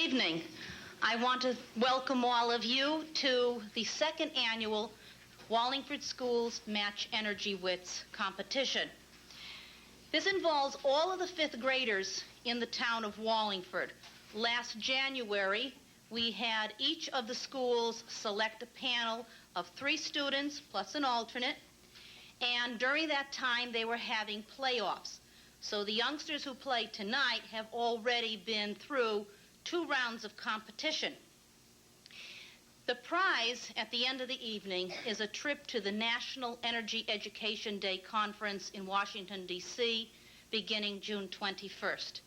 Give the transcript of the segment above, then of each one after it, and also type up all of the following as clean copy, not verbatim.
evening. I want to welcome all of you to the second annual Wallingford Schools Match Energy Witts competition. This involves all of the fifth graders in the town of Wallingford. Last January, we had each of the schools select a panel of 3 students plus an alternate, and during that time they were having playoffs. So the youngsters who play tonight have already been through 2 rounds of competition. The prize at the end of the evening is a trip to the National Energy Education Day Conference in Washington, D.C., beginning June 21st.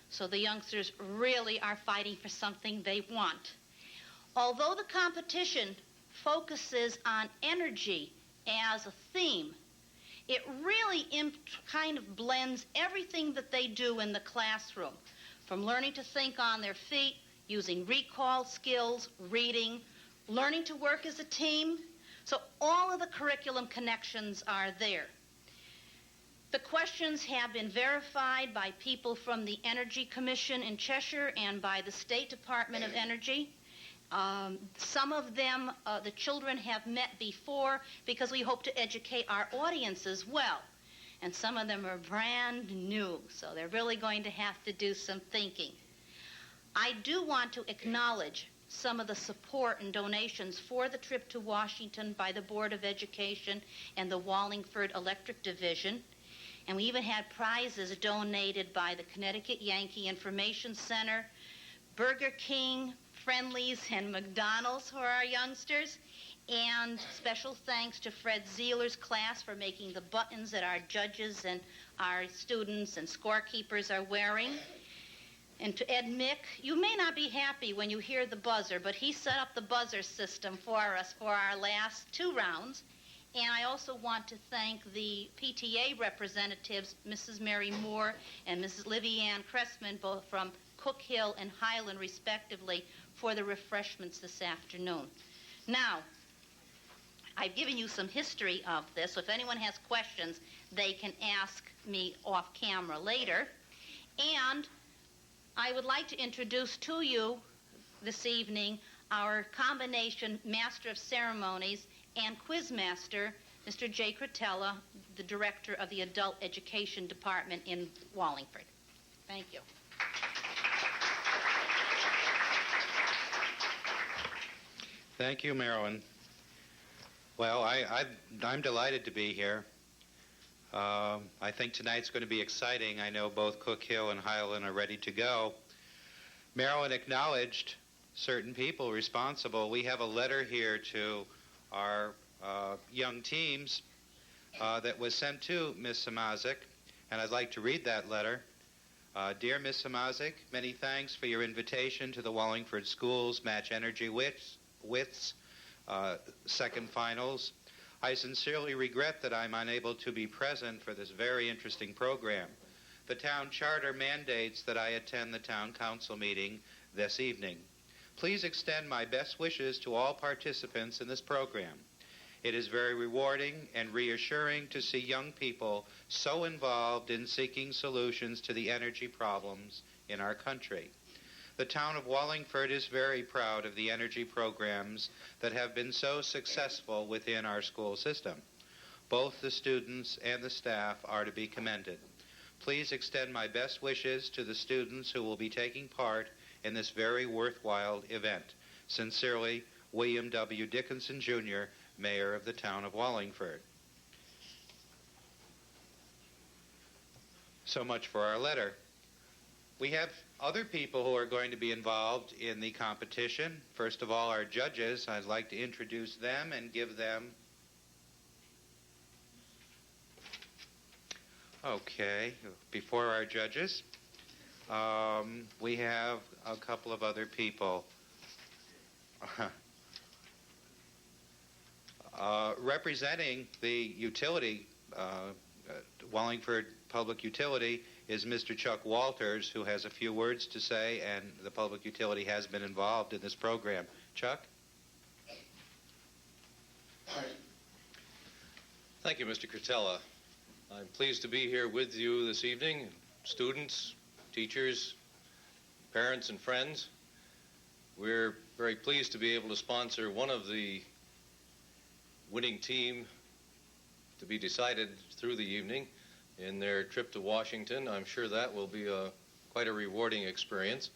So the youngsters really are fighting for something they want. Although the competition focuses on energy as a theme, it really kind of blends everything that they do in the classroom, from learning to think on their feet, using recall skills, reading, learning to work as a team. So all of the curriculum connections are there. The questions have been verified by people from the Energy Commission in Cheshire and by the State Department of Energy. Some of them, the children have met before because we hope to educate our audience as well. And some of them are brand new, so they're really going to have to do some thinking. I do want to acknowledge some of the support and donations for the trip to Washington by the Board of Education and the Wallingford Electric Division. And we even had prizes donated by the Connecticut Yankee Information Center, Burger King, Friendly's, and McDonald's for our youngsters. And special thanks to Fred Zeeler's class for making the buttons that our judges and our students and scorekeepers are wearing. And to Ed Mick, you may not be happy when you hear the buzzer, but he set up the buzzer system for us for our last 2 rounds. And I also want to thank the PTA representatives, Mrs. Mary Moore and Mrs. Livy Ann Cressman, both from Cook Hill and Highland, respectively, for the refreshments this afternoon. Now, I've given you some history of this, so if anyone has questions, they can ask me off camera later. And I would like to introduce to you this evening our combination Master of Ceremonies and Quizmaster, Mr. Jay Cretella, the Director of the Adult Education Department in Wallingford. Thank you. Thank you, Marilyn. Well, I'm delighted to be here. I think tonight's going to be exciting. I know both Cook Hill and Highland are ready to go. Marilyn acknowledged certain people responsible. We have a letter here to our young teams that was sent to Ms. Samazik, and I'd like to read that letter. Dear Ms. Samazik, many thanks for your invitation to the Wallingford Schools Match Energy Witts second finals. I sincerely regret that I'm unable to be present for this very interesting program. The town charter mandates that I attend the town council meeting this evening. Please extend my best wishes to all participants in this program. It is very rewarding and reassuring to see young people so involved in seeking solutions to the energy problems in our country. The town of Wallingford is very proud of the energy programs that have been so successful within our school system. Both the students and the staff are to be commended. Please extend my best wishes to the students who will be taking part in this very worthwhile event. Sincerely, William W. Dickinson, Jr., Mayor of the town of Wallingford. So much for our letter. We have other people who are going to be involved in the competition. First of all, our judges. I'd like to introduce them and give them... Okay, before our judges, we have a couple of other people. Representing the utility, Wallingford Public Utility, is Mr. Chuck Walters, who has a few words to say, and the public utility has been involved in this program. Chuck? Thank you, Mr. Cretella. I'm pleased to be here with you this evening, students, teachers, parents, and friends. We're very pleased to be able to sponsor one of the winning team to be decided through the evening in their trip to Washington. I'm sure that will be quite a rewarding experience,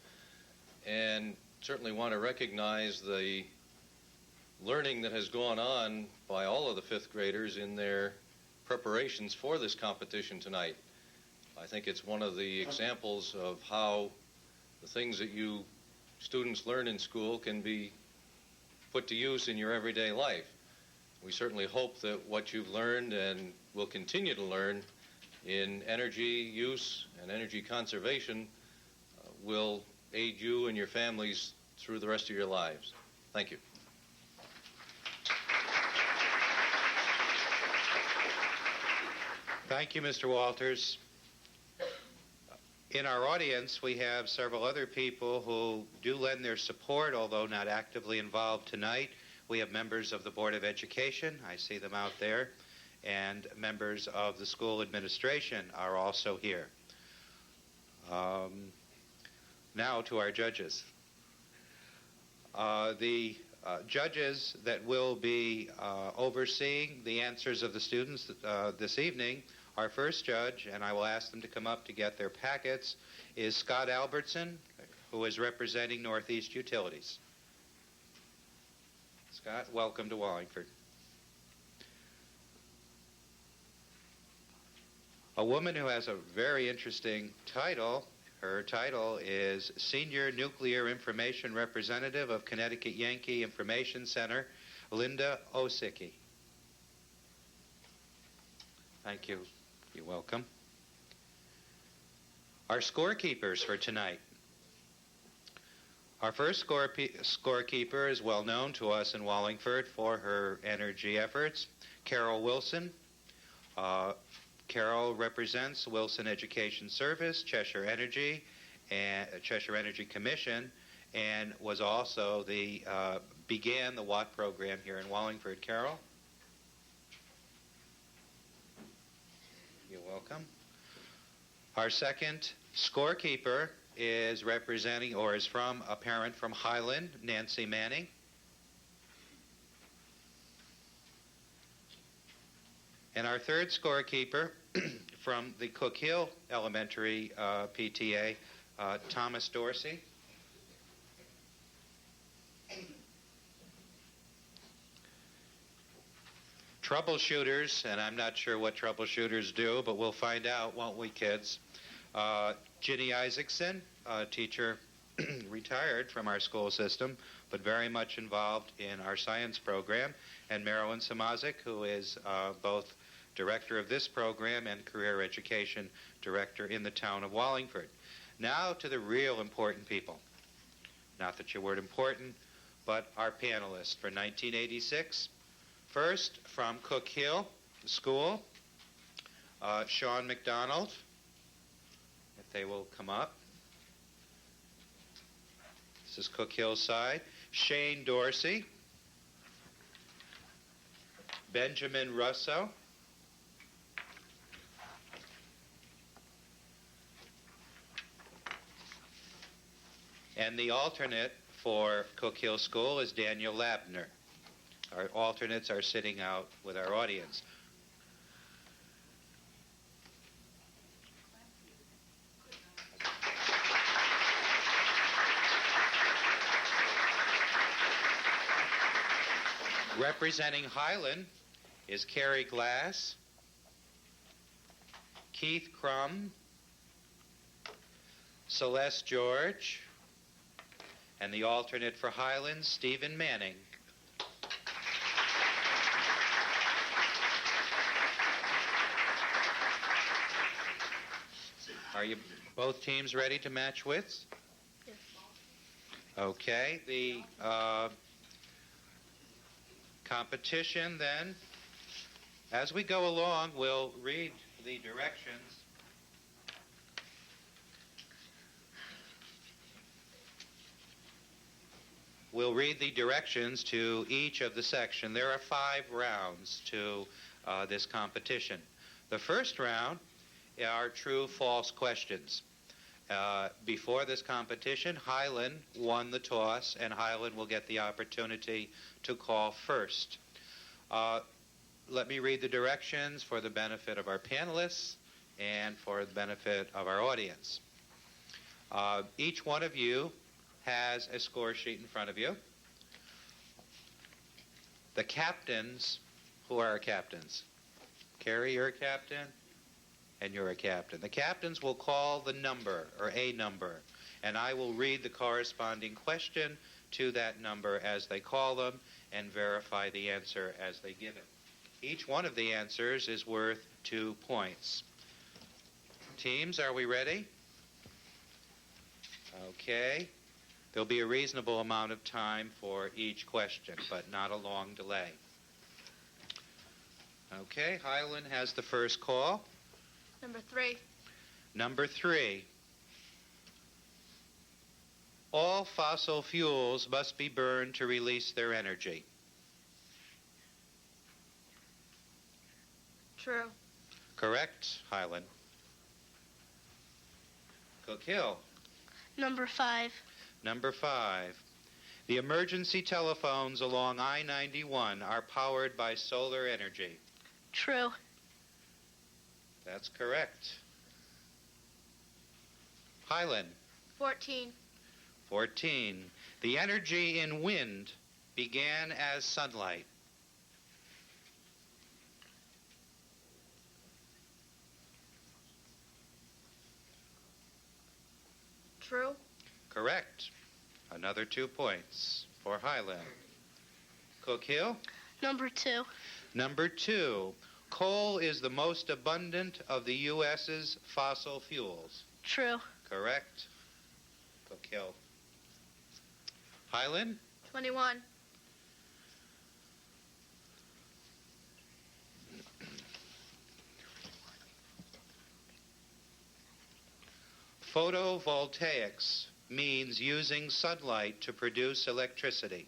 and certainly want to recognize the learning that has gone on by all of the fifth graders in their preparations for this competition tonight. I think it's one of the examples of how the things that you students learn in school can be put to use in your everyday life. We certainly hope that what you've learned and will continue to learn in energy use and energy conservation will aid you and your families through the rest of your lives. Thank you. Thank you, Mr. Walters. In our audience, we have several other people who do lend their support, although not actively involved tonight. We have members of the Board of Education. I see them out there. And members of the school administration are also here. Now to our judges. The judges that will be overseeing the answers of the students this evening, our first judge, and I will ask them to come up to get their packets, is Scott Albertson, who is representing Northeast Utilities. Scott, welcome to Wallingford. A woman who has a very interesting title. Her title is Senior Nuclear Information Representative of Connecticut Yankee Information Center, Linda Osicki. Thank you. You're welcome. Our scorekeepers for tonight. Our first scorekeeper is well known to us in Wallingford for her energy efforts, Carol Wilson. Carol represents Wilson Education Service, Cheshire Energy, and Cheshire Energy Commission, and was also began the Watt program here in Wallingford. Carol? You're welcome. Our second scorekeeper is representing, or is from a parent from Highland, Nancy Manning. And our third scorekeeper from the Cook Hill Elementary PTA, Thomas Dorsey. Troubleshooters, and I'm not sure what troubleshooters do, but we'll find out, won't we, kids? Ginny Isaacson, a teacher retired from our school system, but very much involved in our science program, and Marilyn Samazik, who is both director of this program and career education director in the town of Wallingford. Now to the real important people. Not that you weren't important, but our panelists for 1986. First, from Cook Hill School, Sean McDonald, if they will come up. This is Cook Hill's side. Shane Dorsey, Benjamin Russo, and the alternate for Cook Hill School is Daniel Lobner. Our alternates are sitting out with our audience. Representing Highland is Carrie Glass, Keith Crumb, Celeste George, and the alternate for Highland, Stephen Manning. Are you both teams ready to match wits? Yes. Okay. The competition then, as we go along, we'll read the directions. We'll read the directions to each of the section. There are 5 rounds to this competition. The first round are true-false questions. Before this competition, Highland won the toss, and Highland will get the opportunity to call first. Let me read the directions for the benefit of our panelists and for the benefit of our audience. Each one of you has a score sheet in front of you. The captains, who are our captains? Carrie, you're a captain, and you're a captain. The captains will call the number, or a number, and I will read the corresponding question to that number as they call them and verify the answer as they give it. Each one of the answers is worth 2 points. Teams, are we ready? Okay. There'll be a reasonable amount of time for each question, but not a long delay. Okay, Highland has the first call. Number 3. Number 3. All fossil fuels must be burned to release their energy. True. Correct, Highland. Cook Hill. Number 5. Number 5. The emergency telephones along I-91 are powered by solar energy. True. That's correct. Highland. 14. 14. The energy in wind began as sunlight. True. Correct. Another 2 points for Highland. Cook Hill. Number 2. Number 2. Coal is the most abundant of the U.S.'s fossil fuels. True. Correct. Cook Hill. Highland. 21. Photovoltaics means using sunlight to produce electricity.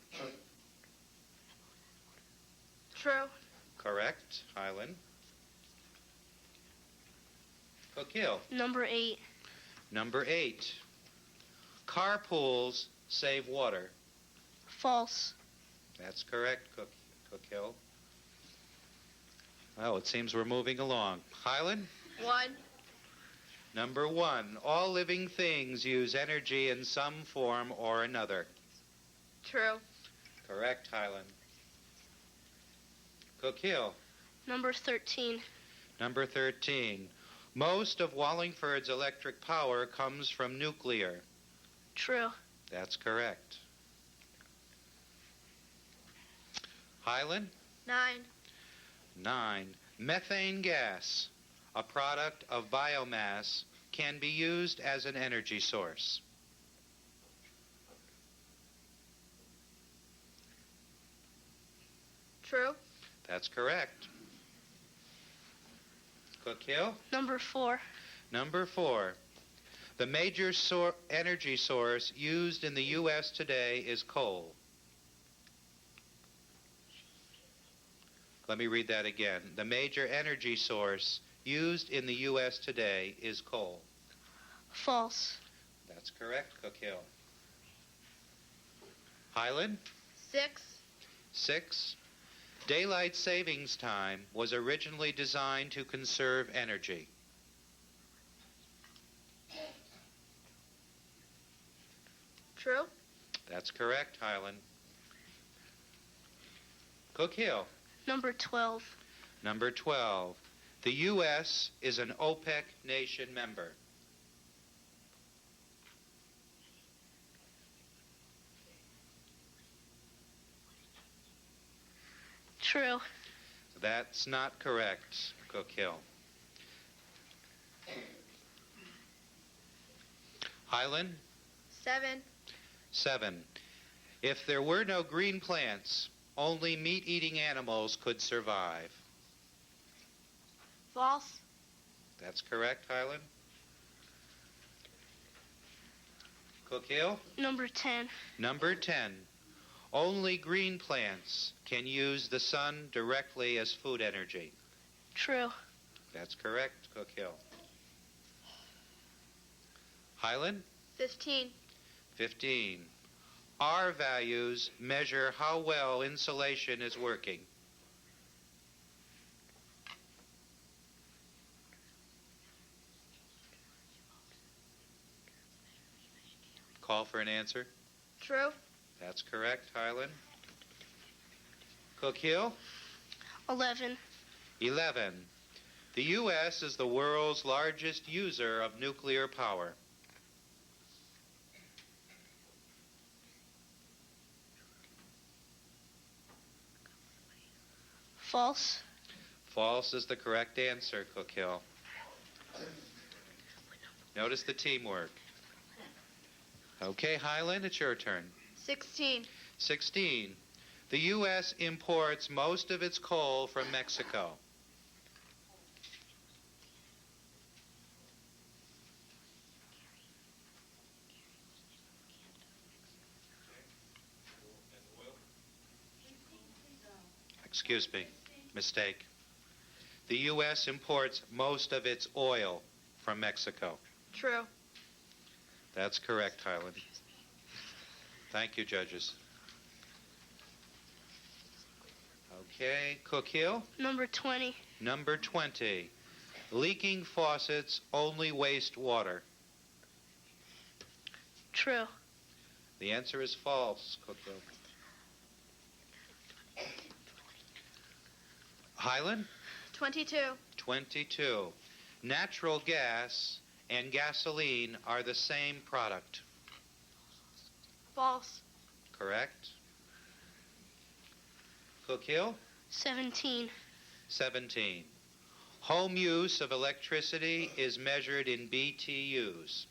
True. Correct, Highland. Cook Hill. Number 8. Number 8. Carpools save water. False. That's correct, Cook Hill. Well, it seems we're moving along. Highland. 1. Number 1. All living things use energy in some form or another. True. Correct, Highland. Cook Hill. Number 13. Number 13. Most of Wallingford's electric power comes from nuclear. True. That's correct. Highland. 9. 9. Methane gas, a product of biomass, can be used as an energy source. True. That's correct. Cook Hill. Number 4. Number 4. The major energy source used in the U.S. today is coal. Let me read that again. The major energy source used in the U.S. today is coal. False. That's correct, Cook Hill. Highland. 6. 6. Daylight savings time was originally designed to conserve energy. True. That's correct, Highland. Cook Hill. Number 12. Number 12. The U.S. is an OPEC nation member. True. That's not correct, Cook Hill. Highland. 7. 7. If there were no green plants, only meat-eating animals could survive. False. That's correct, Highland. Cook Hill. Number 10. Number 10. Only green plants can use the sun directly as food energy. True. That's correct, Cook Hill. Highland? 15. 15. R values measure how well insulation is working. Call for an answer. True. That's correct, Highland. Cook Hill? 11. 11. The U.S. is the world's largest user of nuclear power. False. False is the correct answer, Cook Hill. Notice the teamwork. Okay, Highland, it's your turn. 16. 16. The U.S. imports most of its coal from Mexico. Excuse me, mistake. The U.S. imports most of its oil from Mexico. True. That's correct, Highland. Thank you, judges. Okay, Cook Hill? Number 20. Number 20. Leaking faucets only waste water. True. The answer is false, Cook Hill. Highland? 22. 22. Natural gas and gasoline are the same product. False. Correct. Cook Hill? 17. 17. Home use of electricity is measured in BTUs.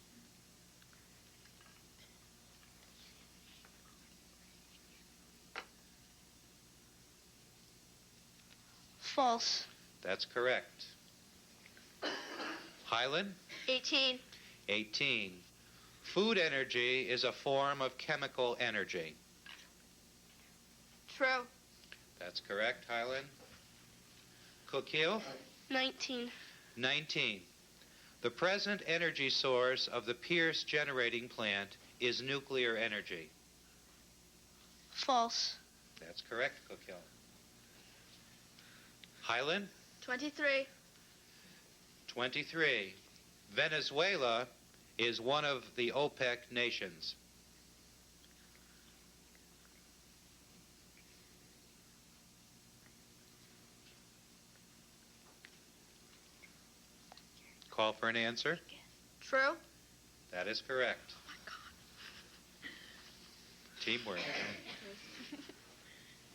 False. That's correct. Highland? 18. 18. Food energy is a form of chemical energy. True. That's correct, Highland. Cook Hill? 19. 19. The present energy source of the Pierce generating plant is nuclear energy. False. That's correct, Cook Hill. Highland? 23. 23. Venezuela is one of the OPEC nations. Call for an answer. True. That is correct. Teamwork.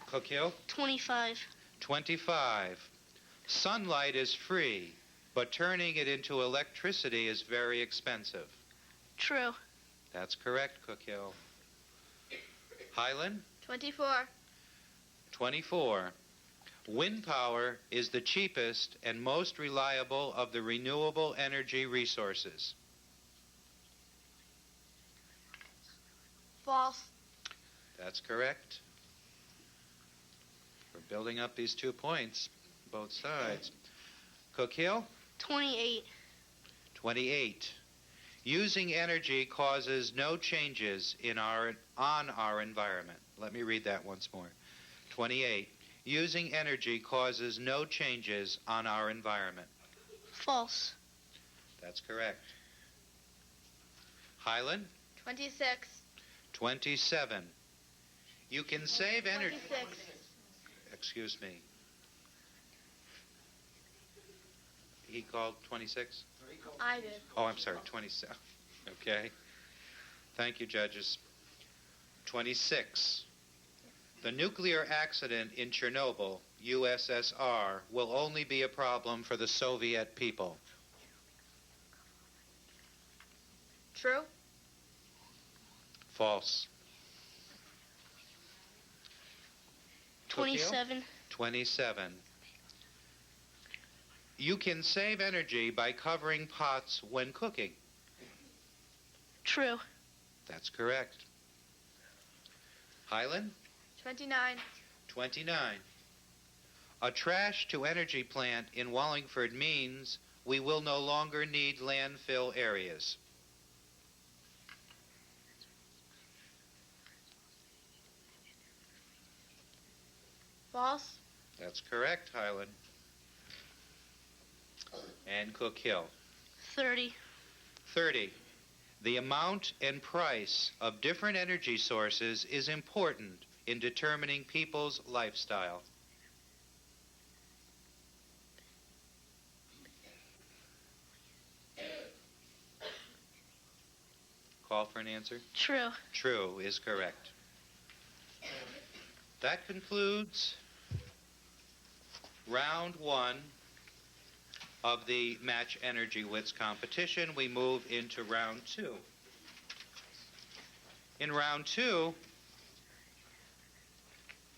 Cook Hill? 25. 25. Sunlight is free, but turning it into electricity is very expensive. True. That's correct, Cook Hill. Highland? 24. 24. Wind power is the cheapest and most reliable of the renewable energy resources. False. That's correct. We're building up these 2 points, both sides. Cook Hill? 28. 28. Using energy causes no changes on our environment. Let me read that once more. 28. Using energy causes no changes on our environment. False. That's correct. Highland? 26. 27. You can save energy. 26. Excuse me. He called 26? I did. Oh, I'm sorry, 27. Okay. Thank you, judges. 26. The nuclear accident in Chernobyl, USSR, will only be a problem for the Soviet people. True. False. 27. 27. You can save energy by covering pots when cooking. True. That's correct. Highland? 29. 29. A trash-to-energy plant in Wallingford means we will no longer need landfill areas. False. That's correct, Highland. And Cook Hill. 30. 30. The amount and price of different energy sources is important in determining people's lifestyle. Call for an answer. True. True is correct. That concludes round 1 of the Match Energy Wits competition. We move into round 2. In round 2,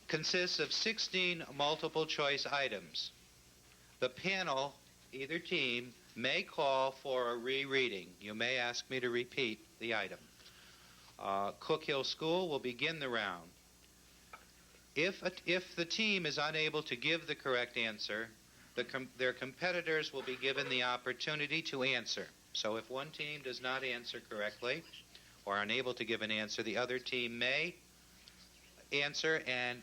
consists of 16 multiple choice items. The panel, either team, may call for a rereading. You may ask me to repeat the item. Cook Hill School will begin the round. If the team is unable to give the correct answer, their competitors will be given the opportunity to answer. So if one team does not answer correctly or are unable to give an answer, the other team may answer and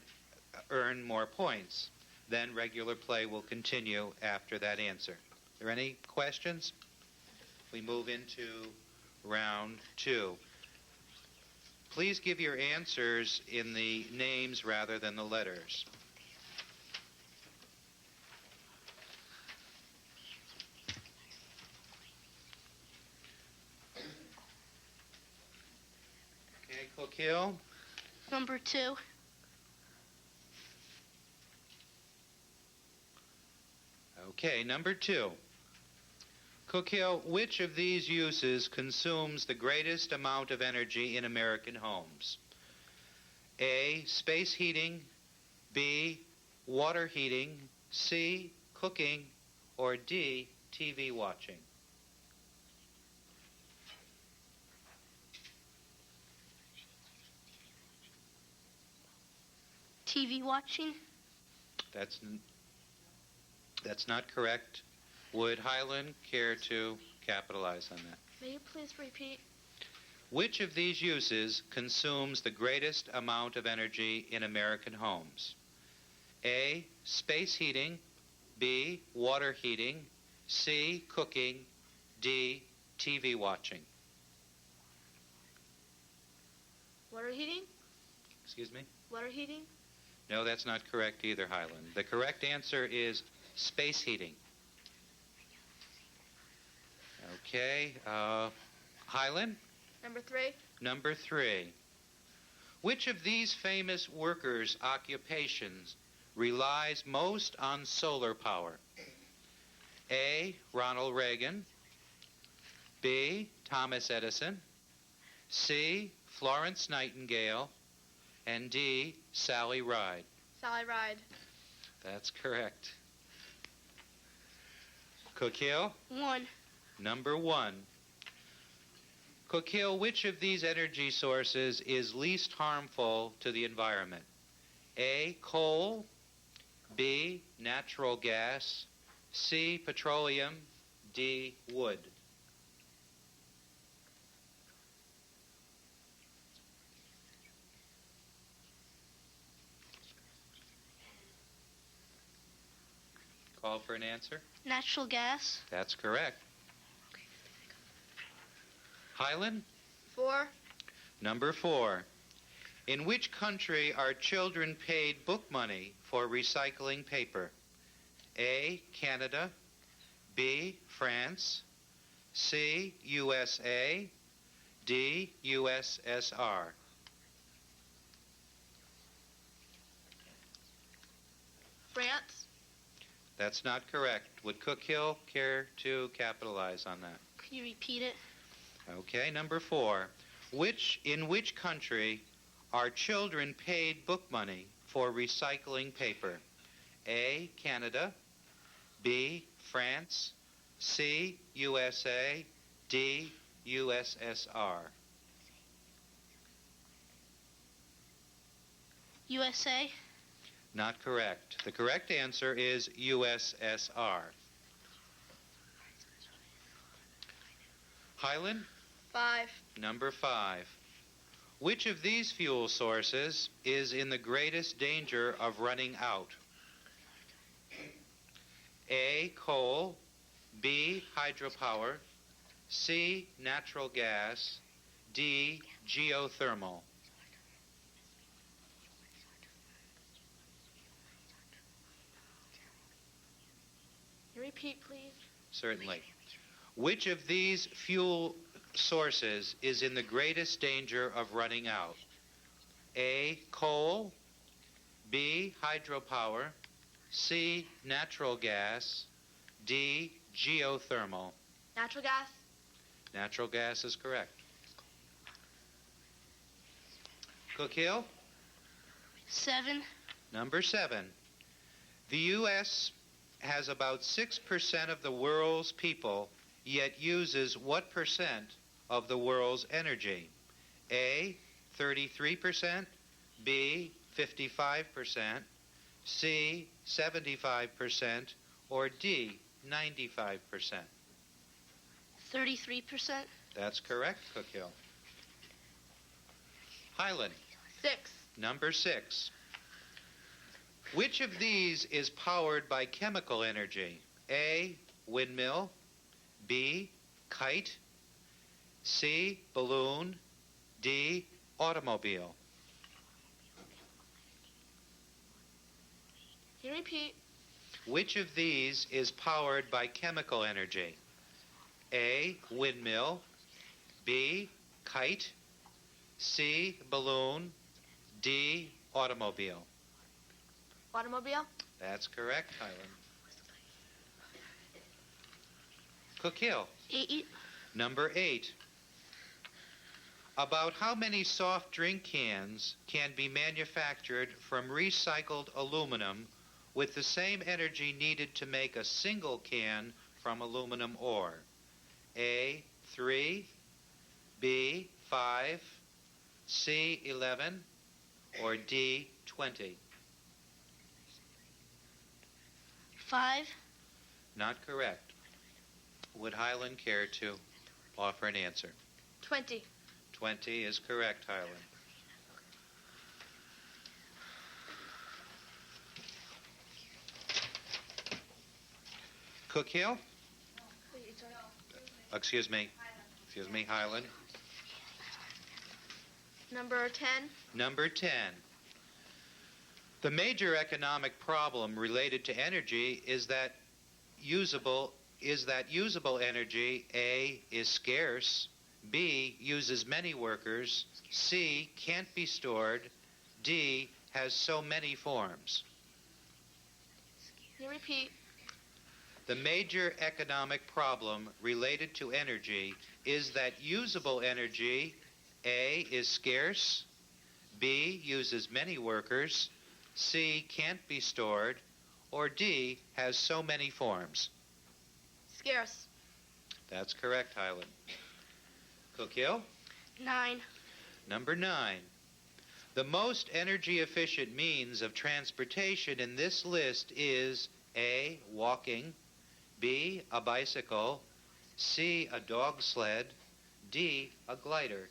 earn more points. Then regular play will continue after that answer. Are there any questions? We move into round 2. Please give your answers in the names rather than the letters. Okay, Cook Hill. Number 2. Okay, number 2. Cook Hill, which of these uses consumes the greatest amount of energy in American homes? A, space heating, B, water heating, C, cooking, or D, TV watching? TV watching. That's not correct. Would Highland care to capitalize on that? May you please repeat? Which of these uses consumes the greatest amount of energy in American homes? A, space heating, B, water heating, C, cooking, D, TV watching. Water heating? Excuse me? Water heating? No, that's not correct either, Highland. The correct answer is space heating. Okay, Highland? Number 3. Number 3. Which of these famous workers' occupations relies most on solar power? A, Ronald Reagan, B, Thomas Edison, C, Florence Nightingale, and D, Sally Ride. Sally Ride. That's correct. Cook Hill? 1. Number 1. Cook Hill, which of these energy sources is least harmful to the environment? A, coal, B, natural gas, C, petroleum, D, wood. Call for an answer. Natural gas. That's correct. Highland? 4. Number 4. In which country are children paid book money for recycling paper? A, Canada, B, France, C, USA, D, USSR. France. That's not correct. Would Cook Hill care to capitalize on that? Could you repeat it? Okay, number 4. In which country are children paid book money for recycling paper? A, Canada, B, France, C, USA, D, USSR. USA. Not correct. The correct answer is USSR. Highland? 5. Number 5. Which of these fuel sources is in the greatest danger of running out? A, coal, B, hydropower, C, natural gas, D, geothermal. Can you repeat, please? Certainly. Which of these fuel sources is in the greatest danger of running out? A, coal, B, hydropower, C, natural gas, D, geothermal. Natural gas? Natural gas is correct. Cook Hill? 7. Number 7. The U.S. has about 6% of the world's people, yet uses what percent of the world's energy? A, 33%, B, 55%, C, 75%, or D, 95%. 33%. That's correct, Cook Hill. Highland. 6. Number 6. Which of these is powered by chemical energy? A, windmill, B, kite, C, balloon, D, automobile. Can you repeat? Which of these is powered by chemical energy? A, windmill, B, kite, C, balloon, D, automobile. Automobile? That's correct, Highland. Cook Hill. 8. Number 8. About how many soft drink cans can be manufactured from recycled aluminum with the same energy needed to make a single can from aluminum ore? A, 3, B, 5, C, 11, or D, 20? 5. Not correct. Would Highland care to offer an answer? 20. 20 is correct, Highland. Cook Hill? Excuse me, Highland. Number 10. Number 10. The major economic problem related to energy is that usable energy, A, is scarce, B, uses many workers, C, can't be stored, D, has so many forms. Can you repeat? The major economic problem related to energy is that usable energy, A, is scarce, B, uses many workers, C, can't be stored, or D, has so many forms. Scarce. That's correct, Highland. Cook Hill? 9. Number 9. The most energy-efficient means of transportation in this list is A, walking, B, a bicycle, C, a dog sled, D, a glider.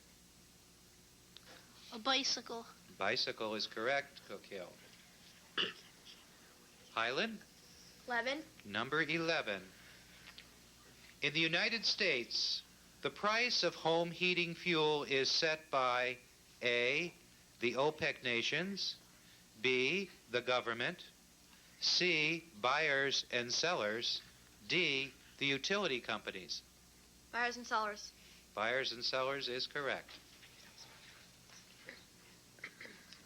A bicycle. Bicycle is correct, Cook Hill. Highland? 11. Number 11. In the United States, the price of home heating fuel is set by A, the OPEC nations, B, the government, C, buyers and sellers, D, the utility companies. Buyers and sellers. Buyers and sellers is correct.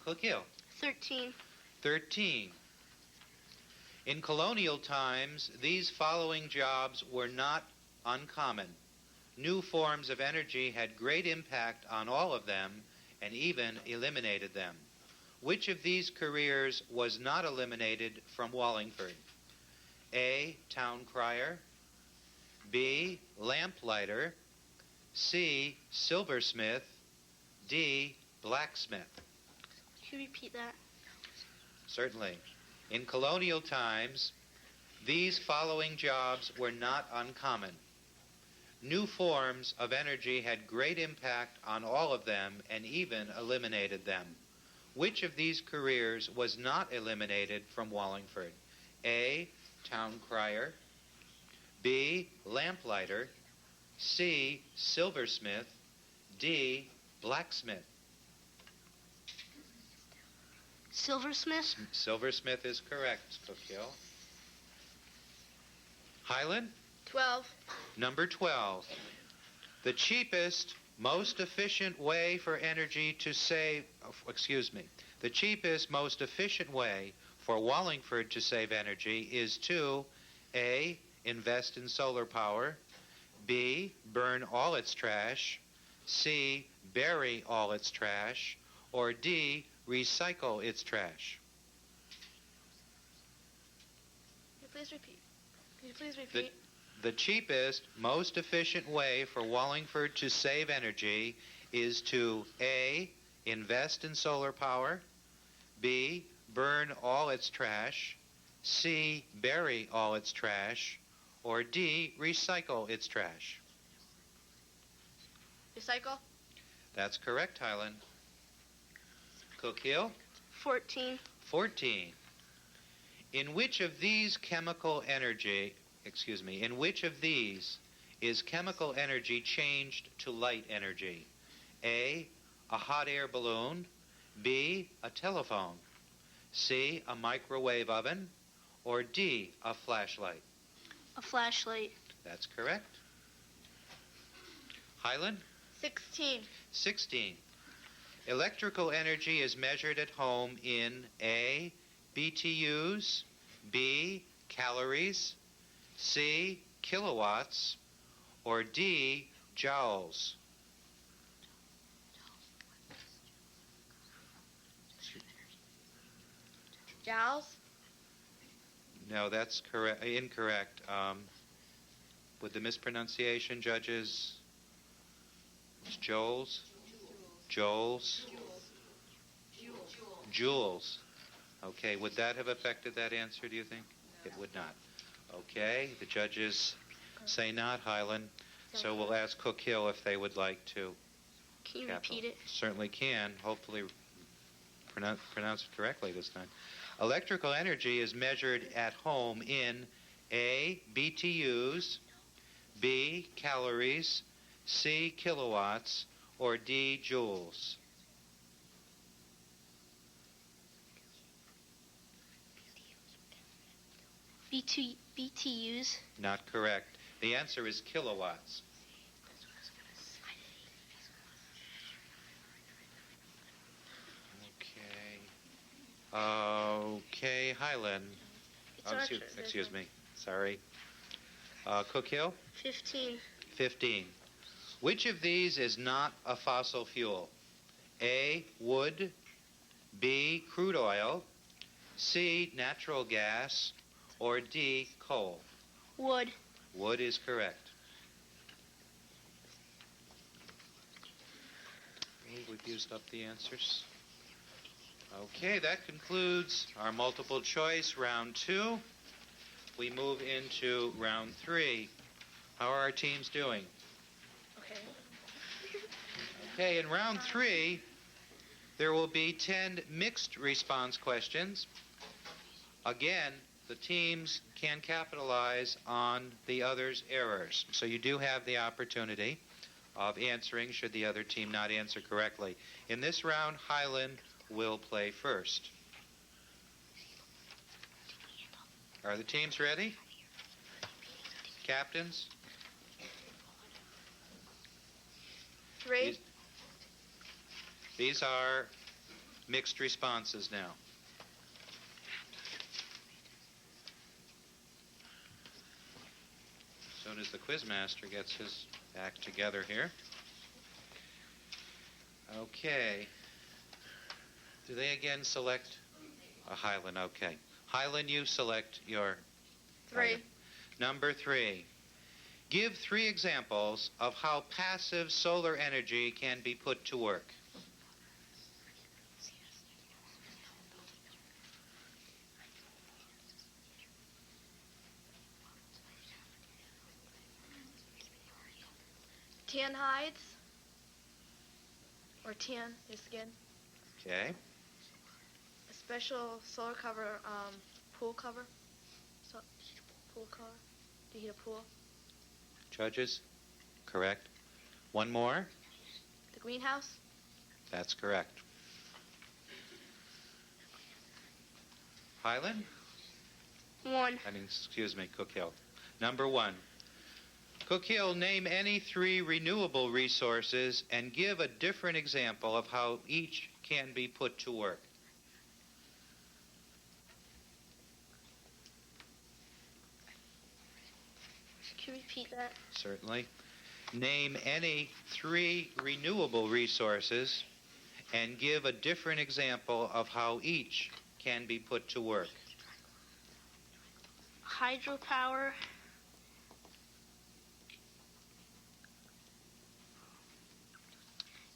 Cook Hill. 13. 13. In colonial times, these following jobs were not uncommon. New forms of energy had great impact on all of them and even eliminated them. Which of these careers was not eliminated from Wallingford? A, town crier, B, lamplighter, C, silversmith, D, blacksmith. Can you repeat that? Certainly. In colonial times, these following jobs were not uncommon. new forms of energy had great impact on all of them and even eliminated them. Which of these careers was not eliminated from Wallingford? A, town crier, B, lamplighter, C, silversmith, D, blacksmith. Silversmith? Silversmith is correct, Cookhill. Highland? 12. Number 12. The cheapest, most efficient way for energy to save, the cheapest, most efficient way for Wallingford to save energy is to A, invest in solar power, B, burn all its trash, C, bury all its trash, or D, recycle its trash. Can you please repeat? The cheapest, most efficient way for Wallingford to save energy is to A, invest in solar power, B, burn all its trash, C, bury all its trash, or D, recycle its trash. Recycle? That's correct, Highland. Cookhill? 14. 14. In which of these is chemical energy changed to light energy? A, a hot air balloon, B, a telephone, C, a microwave oven, or D, a flashlight? A flashlight. That's correct. Highland? 16. 16. Electrical energy is measured at home in A, BTUs, B, calories, C, kilowatts, or D, joules. Joules? No, that's incorrect. With the mispronunciation, judges? It's joules? Joules? Joules. Okay, would that have affected that answer, do you think? It would not. Okay, the judges say not, Highland. So we'll ask Cookhill if they would like to. Can you repeat it? Certainly can. Hopefully pronounce it correctly this time. Electrical energy is measured at home in A, BTUs, B, calories, C, kilowatts, or D, joules. BTUs. Not correct. The answer is kilowatts. Okay, Highland. Excuse me. Sorry. Cookhill? 15. 15. Which of these is not a fossil fuel? A, wood, B, crude oil, C, natural gas, or D, coal? Wood. Wood is correct. I believe we've used up the answers. Okay, that concludes our multiple choice round 2. We move into round 3. How are our teams doing? Okay. Okay, in round 3, there will be 10 mixed response questions. Again, the teams can capitalize on the other's errors. So you do have the opportunity of answering should the other team not answer correctly. In this round, Highland will play first. Are the teams ready? Captains? 3. These are mixed responses now. As soon as the quizmaster gets his act together here. Okay. Do they again select a Highland? Okay. Highland, you select your 3. item. Number 3. Give 3 examples of how passive solar energy can be put to work. Tan hides. Or tan, your skin. Okay. A special solar cover, pool cover. So, pool cover. To heat a pool. Judges? Correct. One more? The greenhouse. That's correct. Highland? 1. Excuse me, Cook Hill. Number 1. Cook Hill, name any 3 renewable resources and give a different example of how each can be put to work. Can you repeat that? Certainly. Name any 3 renewable resources and give a different example of how each can be put to work. Hydropower.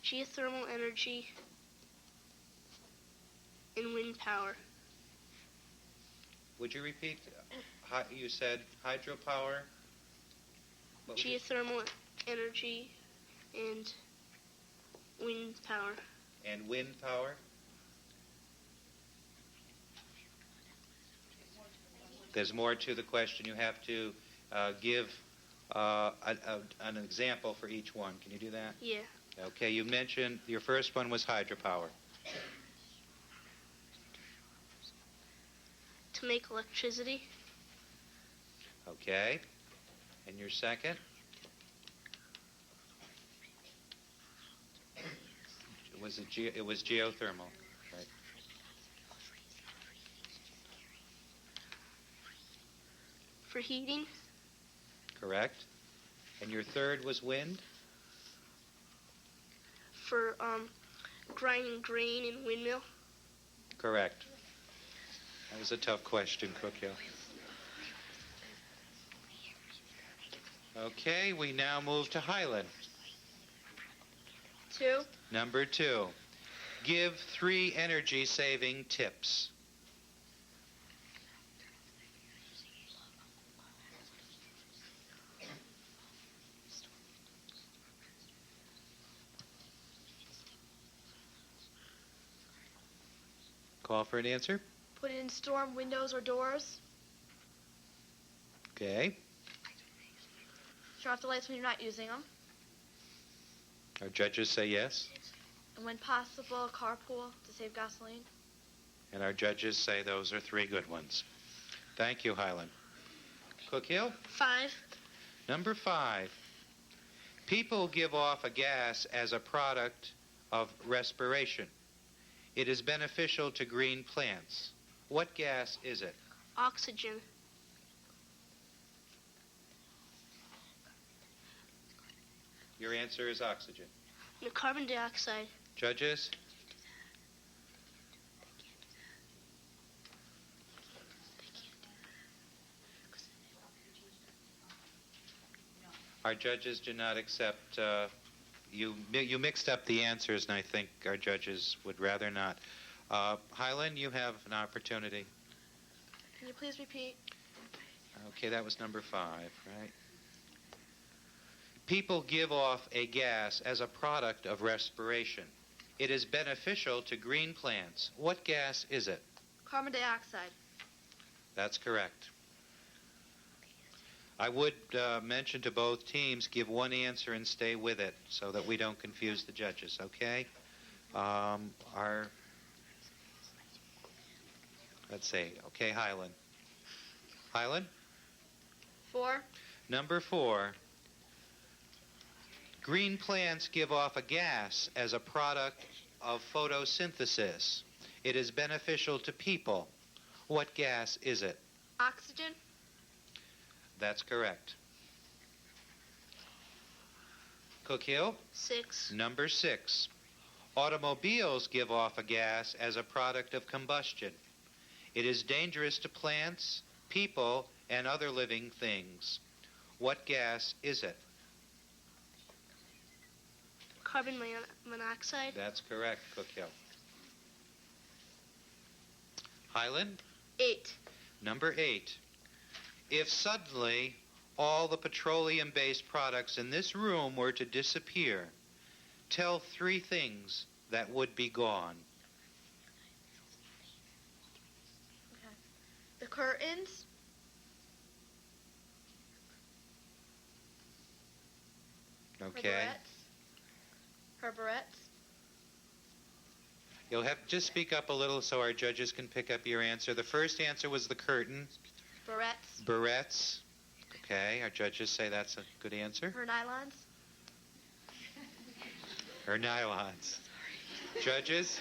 Geothermal energy. And wind power. Would you repeat? You said hydropower? What was it? Geothermal energy and wind power. And wind power? There's more to the question. You have to give an example for each one. Can you do that? Yeah. Okay, you mentioned your first one was hydropower. To make electricity. Okay. And your second? It was geothermal. Right. For heating. Correct. And your third was wind? For grinding grain in windmill. Correct. That was a tough question, Cook Hill. Okay, we now move to Highland. 2. Number 2. Give 3 energy-saving tips. Call for an answer. Put it in storm windows or doors. Okay. Turn off the lights when you're not using them. Our judges say yes. And when possible, carpool to save gasoline. And our judges say those are 3 good ones. Thank you, Highland. Cook Hill? 5. Number 5. People give off a gas as a product of respiration. It is beneficial to green plants. What gas is it? Oxygen. Your answer is oxygen. No, carbon dioxide. Judges? Our judges do not accept, you mixed up the answers, and I think our judges would rather not. Highland, you have an opportunity. Can you please repeat? Okay, that was number 5, right? People give off a gas as a product of respiration. It is beneficial to green plants. What gas is it? Carbon dioxide. That's correct. I would mention to both teams, give one answer and stay with it so that we don't confuse the judges, okay? Let's see. Okay, Highland. Highland? 4. Number 4. Green plants give off a gas as a product of photosynthesis. It is beneficial to people. What gas is it? Oxygen. That's correct. Cook Hill? 6. Number 6. Automobiles give off a gas as a product of combustion. It is dangerous to plants, people, and other living things. What gas is it? Carbon monoxide. That's correct, Cook Hill. Highland? 8. Number 8. If suddenly all the petroleum-based products in this room were to disappear, tell 3 things that would be gone. Okay. The curtains. Okay. Her barrettes. You'll have to just speak up a little so our judges can pick up your answer. The first answer was the curtain. Barrettes. Barrettes. Okay, our judges say that's a good answer. Her nylons. Or nylons. Judges?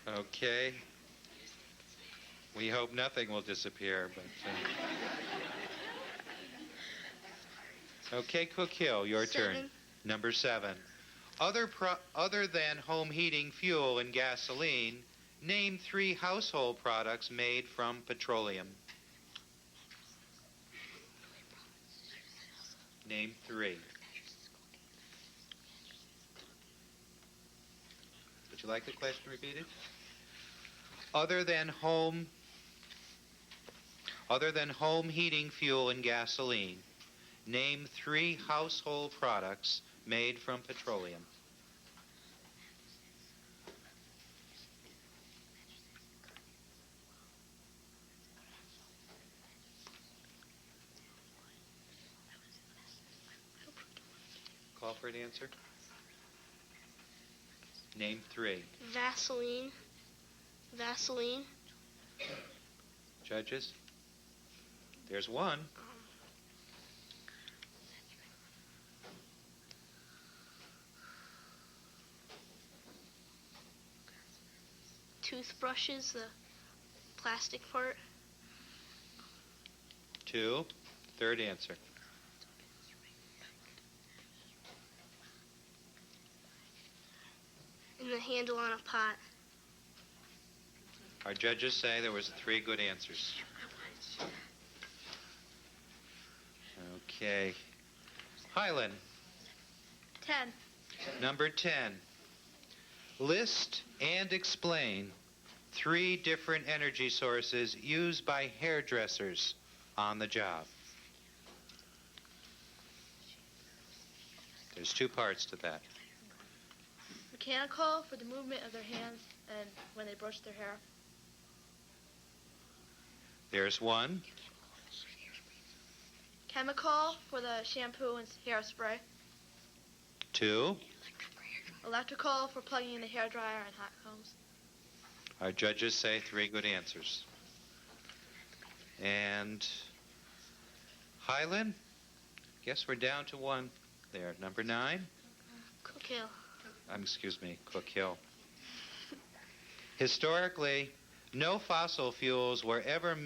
Okay. We hope nothing will disappear, but... Okay, Cook Hill, your turn. 7. Number 7. Other than home heating fuel and gasoline, name 3 household products made from petroleum. Name 3. Would you like the question repeated? Other than home heating fuel and gasoline, name 3 household products made from petroleum. Call for an answer. Name 3. Vaseline. Judges? There's 1. Toothbrushes, the plastic part. 2. Third answer. And the handle on a pot. Our judges say there was 3 good answers. Okay. Highland. 10. Number 10. List and explain 3 different energy sources used by hairdressers on the job. There's 2 parts to that. Mechanical for the movement of their hands and when they brush their hair. There's 1. Chemical for the shampoo and hairspray. 2. Electrical for plugging in the hairdryer and hot combs. Our judges say 3 good answers. And Highland, guess we're down to 1 there. Number 9. Cook Hill. Cook Hill. Historically, no fossil fuels were ever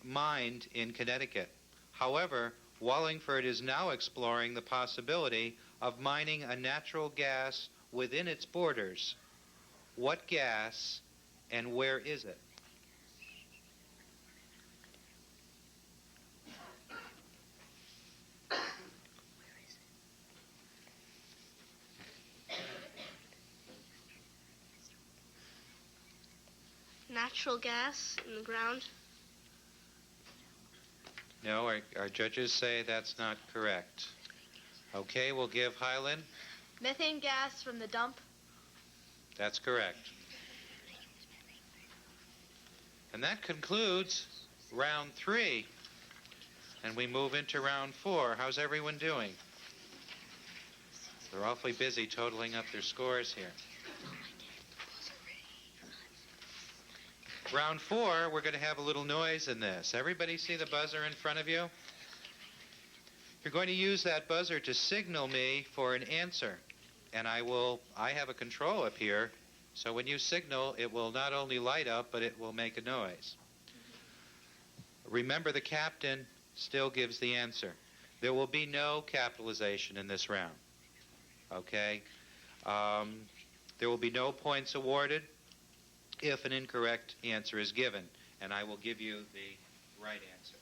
mined in Connecticut. However, Wallingford is now exploring the possibility of mining a natural gas within its borders. What gas and where is it? Natural gas in the ground. No, our judges say that's not correct. Okay, we'll give Highland. Methane gas from the dump. That's correct. And that concludes round 3. And we move into round 4. How's everyone doing? They're awfully busy totaling up their scores here. Round 4, we're going to have a little noise in this. Everybody see the buzzer in front of you? You're going to use that buzzer to signal me for an answer. And I have a control up here, so when you signal, it will not only light up, but it will make a noise. Remember, the captain still gives the answer. There will be no capitalization in this round. Okay? There will be no points awarded if an incorrect answer is given, and I will give you the right answer.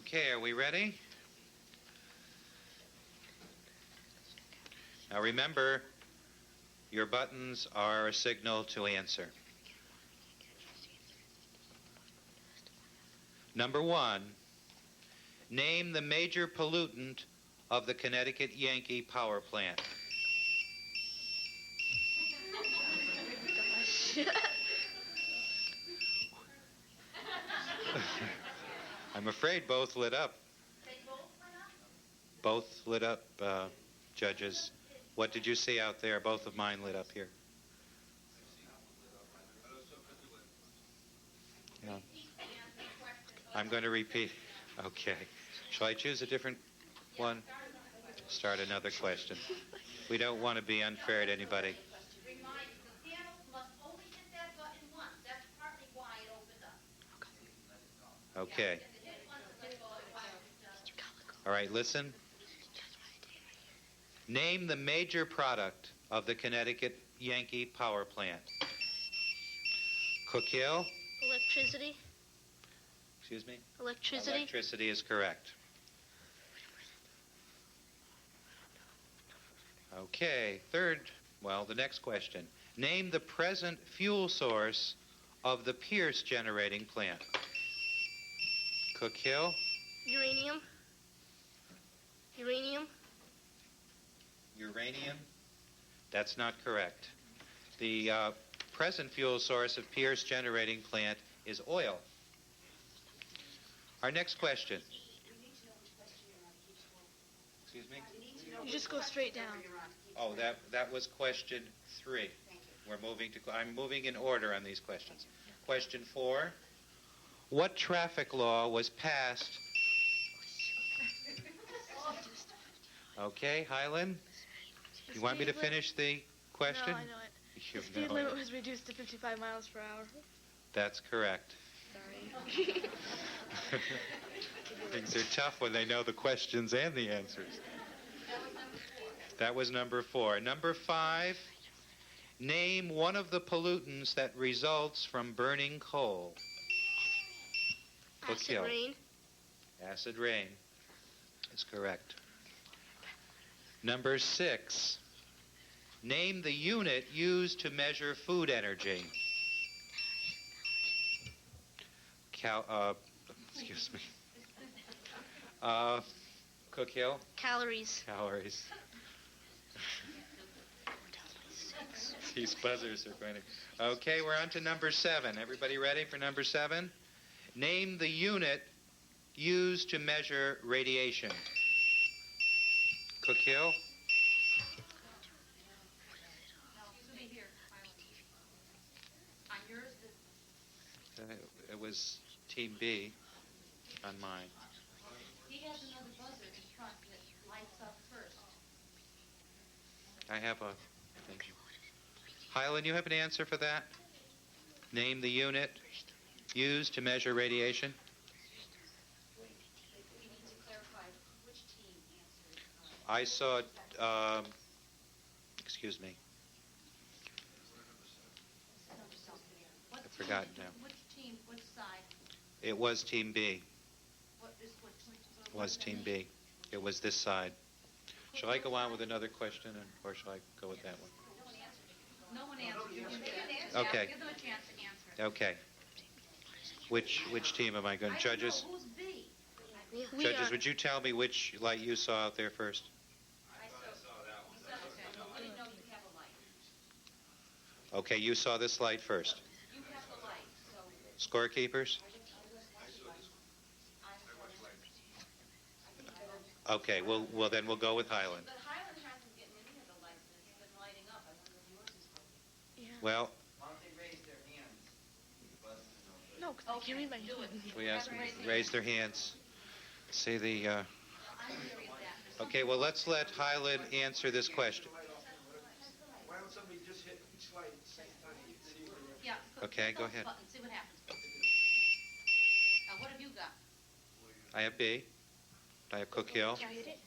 Okay, are we ready? Now remember, your buttons are a signal to answer. Number 1, name the major pollutant of the Connecticut Yankee power plant. I'm afraid both lit up. Both lit up, judges. What did you see out there? Both of mine lit up here. Yeah. I'm going to repeat. Okay. Shall I choose a different one? Start another question. We don't want to be unfair to anybody. Okay. All right, listen. Name the major product of the Connecticut Yankee power plant. Cook Hill? Electricity. Excuse me? Electricity. Electricity is correct. Okay, the next question. Name the present fuel source of the Pierce generating plant. Cook Hill? Uranium. Uranium. Uranium? That's not correct. The present fuel source of Pierce generating plant is oil. Our next question. Excuse me? You just go straight down. Oh, that was question 3. I'm moving in order on these questions. Question 4. What traffic law was passed? Okay, Highland? You want me to finish the question? No, I know it. You The speed know limit it. was reduced to 55 miles per hour. That's correct. Sorry. Things are tough when they know the questions and the answers. That was number 4. Number 5, name one of the pollutants that results from burning coal. Cook Acid Hill. rain. Acid rain is correct. Number 6, name the unit used to measure food energy. Excuse me. Cook Hill? Calories. Calories. These buzzers are going to... Okay, we're on to number 7. Everybody ready for number 7? Name the unit used to measure radiation. Cook Hill? It was Team B on mine. He has another buzzer in front that lights up first. I have a... Thank you. Highland, you have an answer for that? Name the unit used to measure radiation. We need to clarify which team answered. I saw... excuse me. I've forgotten now. Which team, which side? It was Team B. What is what? Was Team B. It was this side. Shall I go on with another question, or shall I go with that one? No one answered. Okay. Give them a chance to answer it. Okay. Which team am I going to? Judges? Who's B? We Judges, are. would you tell me which light you saw out there first? I saw that one. I didn't know you have a light. Okay, you saw this light first. You have the light, so... Scorekeepers? Okay, well then we'll go with Highland. But Highland hasn't gotten any of the lights that it's been lighting up. I wonder if yours is working. Yeah. Well, Why don't they raise their hands? No, because I can't read my hand. we asked them to raise their hands. See the... I'm going to read that. Okay, well, let's let Highland answer this question. Why don't somebody just hit each light at the same time? You can see where you're... Yeah. Okay, go Push the ahead. button, see what happens. Now, what have you got? I have B. I have Cook Hill. Now let her hit it.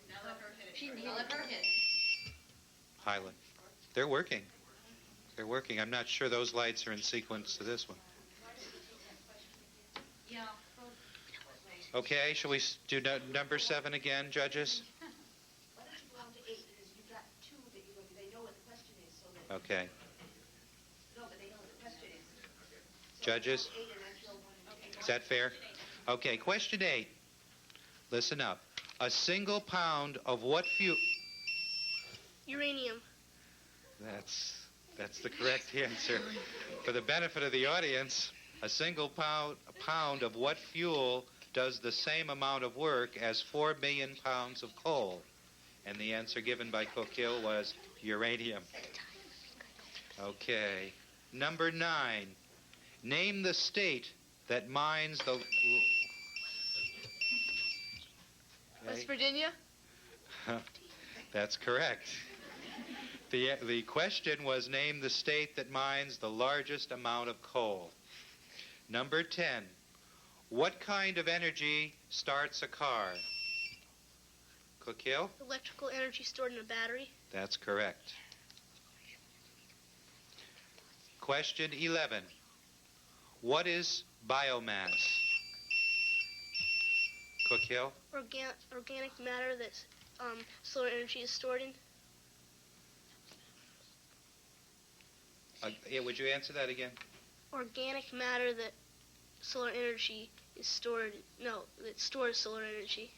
Now let her hit it. Highland. They're working. They're working. I'm not sure those lights are in sequence to this one. Yeah. Okay, shall we do number 7 again, judges? Why don't you go on to 8, because you've got 2 that they know what the question is, so that... Okay. No, but they know what the question is. So Judges? 8 and then throw 1 and 8. Is that fair? Okay, question 8. Listen up. A single pound of what fuel... Uranium. That's the correct answer. For the benefit of the audience, a single pound of what fuel does the same amount of work as 4 million pounds of coal? And the answer given by Cook Hill was uranium. Okay. Number 9. Name the state that mines the... West Virginia? That's correct. The question was name the state that mines the largest amount of coal. Number 10. What kind of energy starts a car? Cook Hill? Electrical energy stored in a battery. That's correct. Question 11. What is biomass? Cook Hill? Organic matter that solar energy is stored in. Would you answer that again? Organic matter that solar energy is stored. No, that stores solar energy.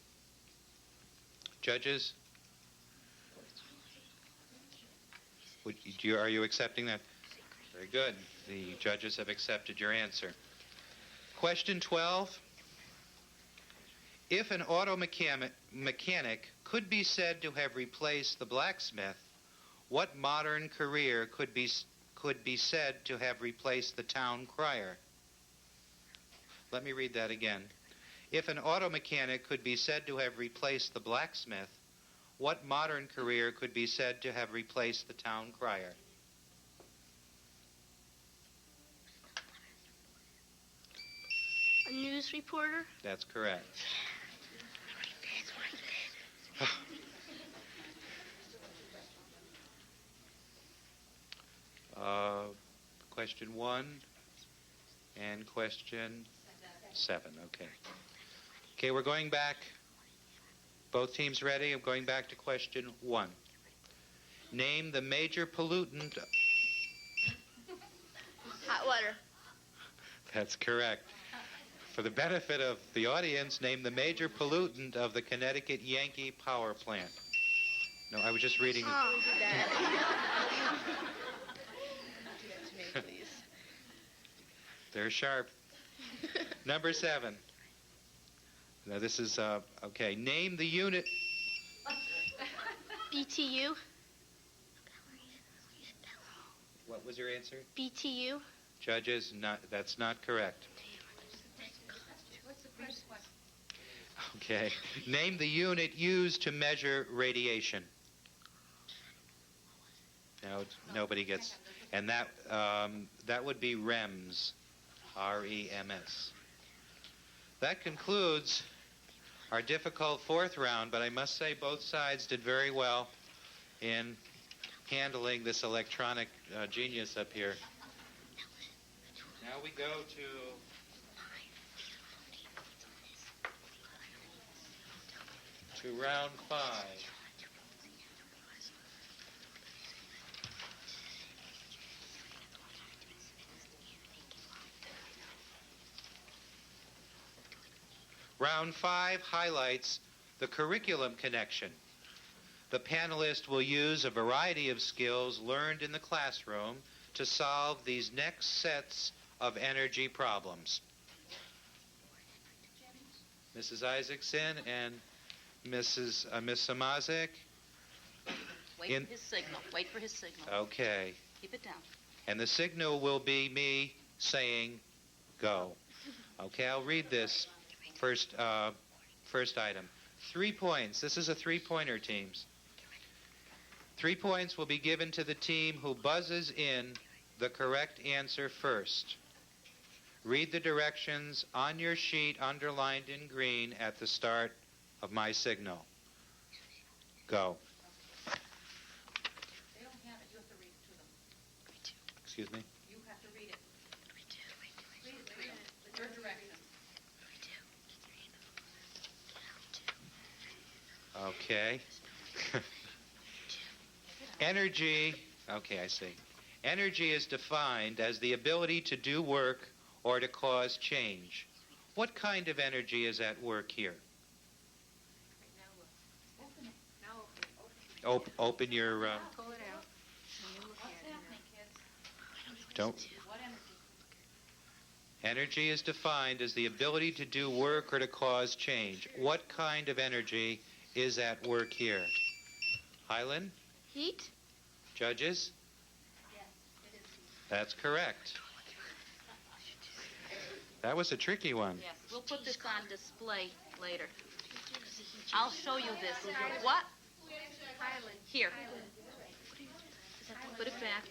Judges? Are you accepting that? Very good. The judges have accepted your answer. Question 12. If an auto mechanic could be said to have replaced the blacksmith, what modern career could be said to have replaced the town crier? Let me read that again. If an auto mechanic could be said to have replaced the blacksmith, what modern career could be said to have replaced the town crier? A news reporter. That's correct. Question 1 and question 7. Okay. Okay, we're going back. Both teams ready? I'm going back to question 1. Name the major pollutant. Hot water. That's correct. For the benefit of the audience, name the major pollutant of the Connecticut Yankee power plant. No, I was just reading. Oh, we did that. They're sharp. Number 7. Now this is, okay. Name the unit. BTU. What was your answer? BTU. Judges, that's not correct. Okay. Name the unit used to measure radiation. No, nobody gets. And that would be REMS. R-E-M-S. That concludes our difficult 4th round, but I must say both sides did very well in handling this electronic genius up here. Now we go to round 5. Round 5 highlights the curriculum connection. The panelists will use a variety of skills learned in the classroom to solve these next sets of energy problems. Mrs. Isaacson and Miss Samazik. Wait for his signal. Wait for his signal. Okay. Keep it down. And the signal will be me saying, go. Okay, I'll read this first item. 3 points. This is a 3-pointer, teams. 3 points will be given to the team who buzzes in the correct answer first. Read the directions on your sheet underlined in green at the start of my signal. Go. They don't have it. You have to read it to them. Excuse me? You have to read it. Read it. Read it. With your direction. Okay. Energy, okay, I see. Energy is defined as the ability to do work or to cause change. What kind of energy is at work here? Open your... Pull it out. And you look at it. Don't. Energy is defined as the ability to do work or to cause change. What kind of energy is at work here? Highland? Heat? Judges? Yes, it is. That's correct. That was a tricky one. Yes, we'll put this on display later. I'll show you this. What? Highland. Here. Put it back.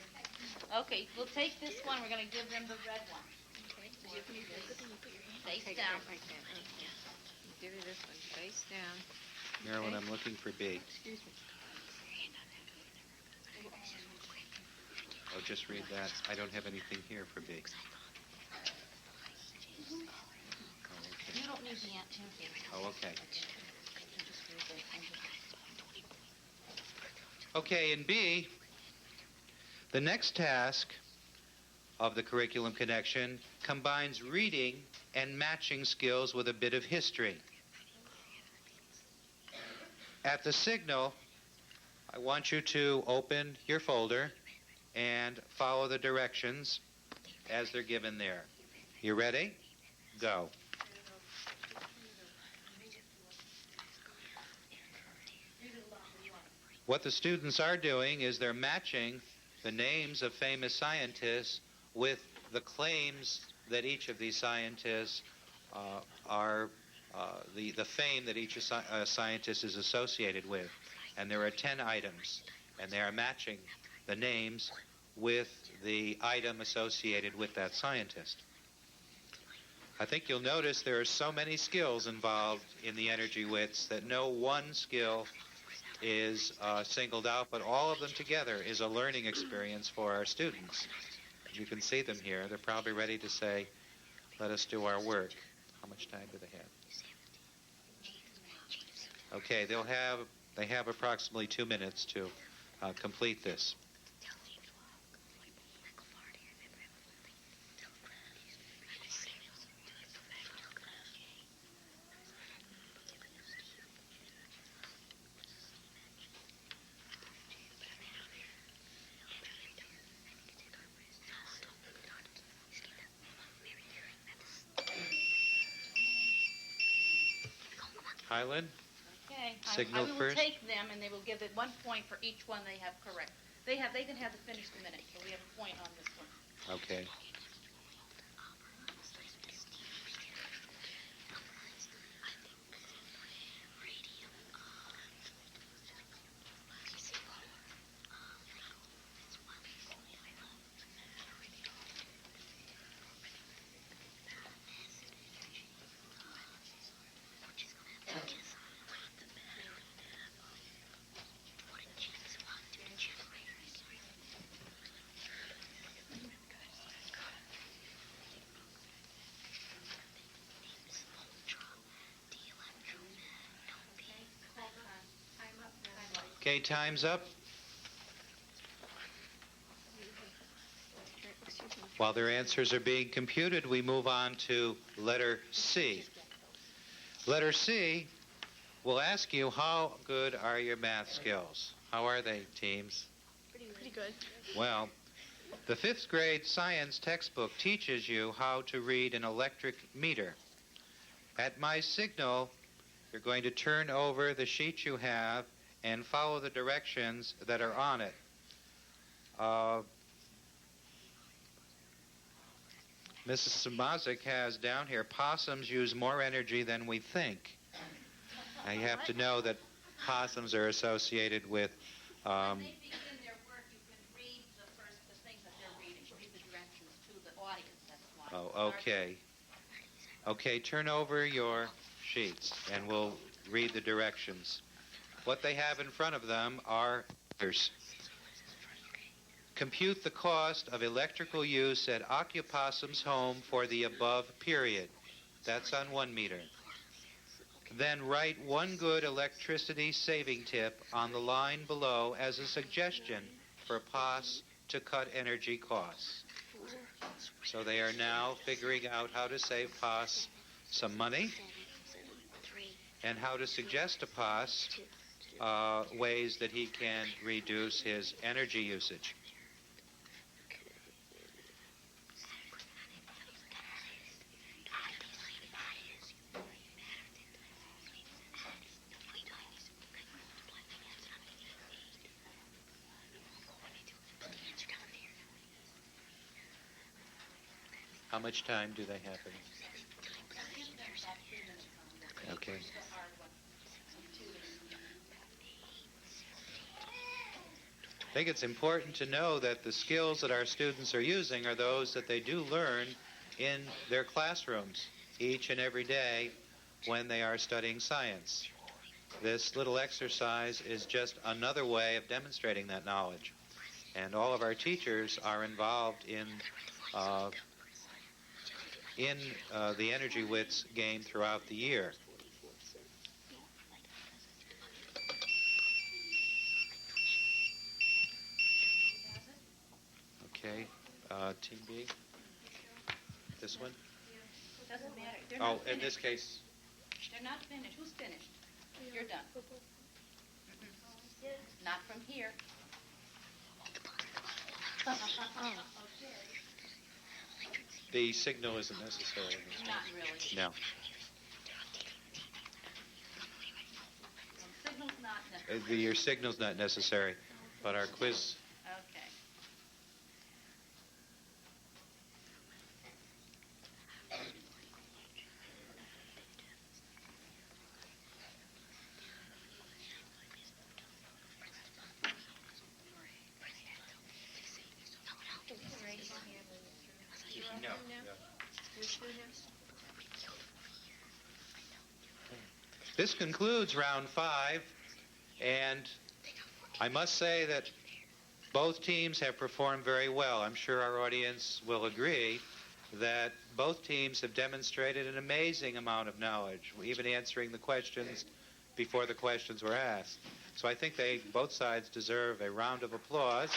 Okay, we'll take this one. We're going to give them the red one. Face Take down. it like that. Give you this one. Face down. Marilyn, I'm looking for B. Excuse me. Oh, just read that. I don't have anything here for B. You don't need the answer. Oh, okay. Okay, in B, the next task of the curriculum connection combines reading and matching skills with a bit of history. At the signal, I want you to open your folder and follow the directions as they're given there. You ready? Go. What the students are doing is they're matching the names of famous scientists with the claims that each of these scientists the fame that each scientist is associated with. And there are 10 items, and they are matching the names with the item associated with that scientist. I think you'll notice there are so many skills involved in the energy wits that no one skill is singled out, but all of them together is a learning experience for our students. You can see them here. They're probably ready to say, let us do our work. How much time do they have? Okay, they have approximately 2 minutes to complete this. Highland? Okay. Signal I will first. take them, and they will give it 1 point for each one they have correct. They can have it finished a minute, so we have a point on this one. Okay. Okay, time's up. While their answers are being computed, we move on to letter C. Letter C will ask you, how good are your math skills? How are they, teams? Pretty good. Well, the 5th grade science textbook teaches you how to read an electric meter. At my signal, you're going to turn over the sheet you have and follow the directions that are on it. Mrs. Samazik has down here, possums use more energy than we think. Now you have to know that possums are associated with... When they begin their work, you can read the things that they're reading. Read the directions to the audience, that's why. Oh, okay. Okay, turn over your sheets, and we'll read the directions. What they have in front of them are meters. Compute the cost of electrical use at Occupossum's home for the above period. That's on 1 meter. Then write one good electricity saving tip on the line below as a suggestion for POS to cut energy costs. So they are now figuring out how to save POS some money and how to suggest to POS ways that he can reduce his energy usage. How much time do they have? Okay. I think it's important to know that the skills that our students are using are those that they do learn in their classrooms each and every day when they are studying science. This little exercise is just another way of demonstrating that knowledge. And all of our teachers are involved in the Energy Witts game throughout the year. Okay, Team B, this one? Doesn't matter. They're Oh, not in finished. this case, They're not finished. Who's finished? You're done. Not from here. the signal isn't necessary. Not really. No. Signal's not necessary. Your signal's not necessary, but our quiz... Okay. No. This concludes round 5, and I must say that both teams have performed very well. I'm sure our audience will agree that both teams have demonstrated an amazing amount of knowledge, even answering the questions before the questions were asked. So I think both sides deserve a round of applause.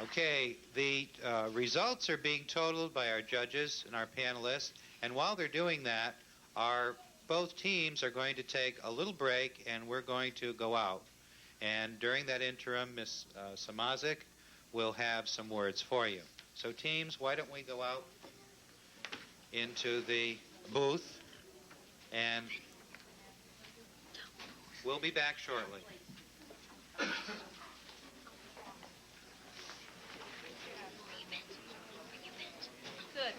Okay, the results are being totaled by our judges and our panelists, and while they're doing that, both teams are going to take a little break, and we're going to go out. And during that interim, Ms. Samazik will have some words for you. So teams, why don't we go out into the booth, and we'll be back shortly. Good.